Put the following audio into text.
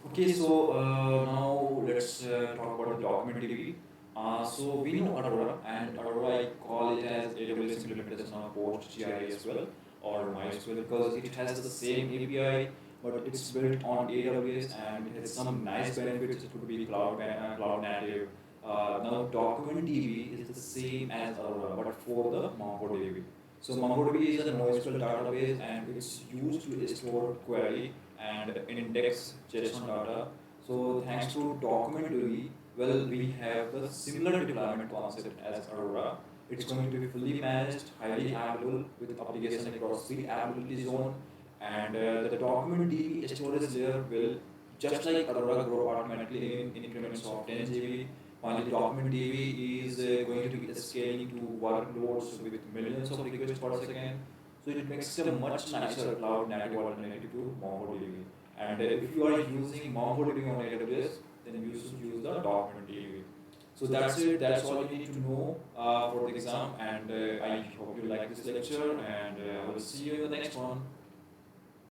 Okay, so now let's talk about the DocumentDB. So we know Aurora, and Aurora I call it as AWS implementation of PostGI as well, or MySQL, because it has the same API, but it's built on AWS and it has some nice benefits. It could be cloud native. Now DocumentDB is the same as Aurora, but for the MongoDB. So MongoDB is a NoSQL database and it's used to store query and index JSON data. So thanks to DocumentDB, well, we have the similar deployment concept as Aurora. It's going to be fully managed, highly available with application across three availability zone, and the DocumentDB storage layer will, just like Aurora, grow automatically in increments of 10 GB. While the DocumentDB is going to be scaling to workloads with millions of requests per second. So it makes it a much nicer cloud native alternative to MongoDB. And if you are using MongoDB on AWS, then you should use the DocumentDB. So that's it. That's all you need to know for the exam. And I hope you like this lecture. And I will see you in the next one.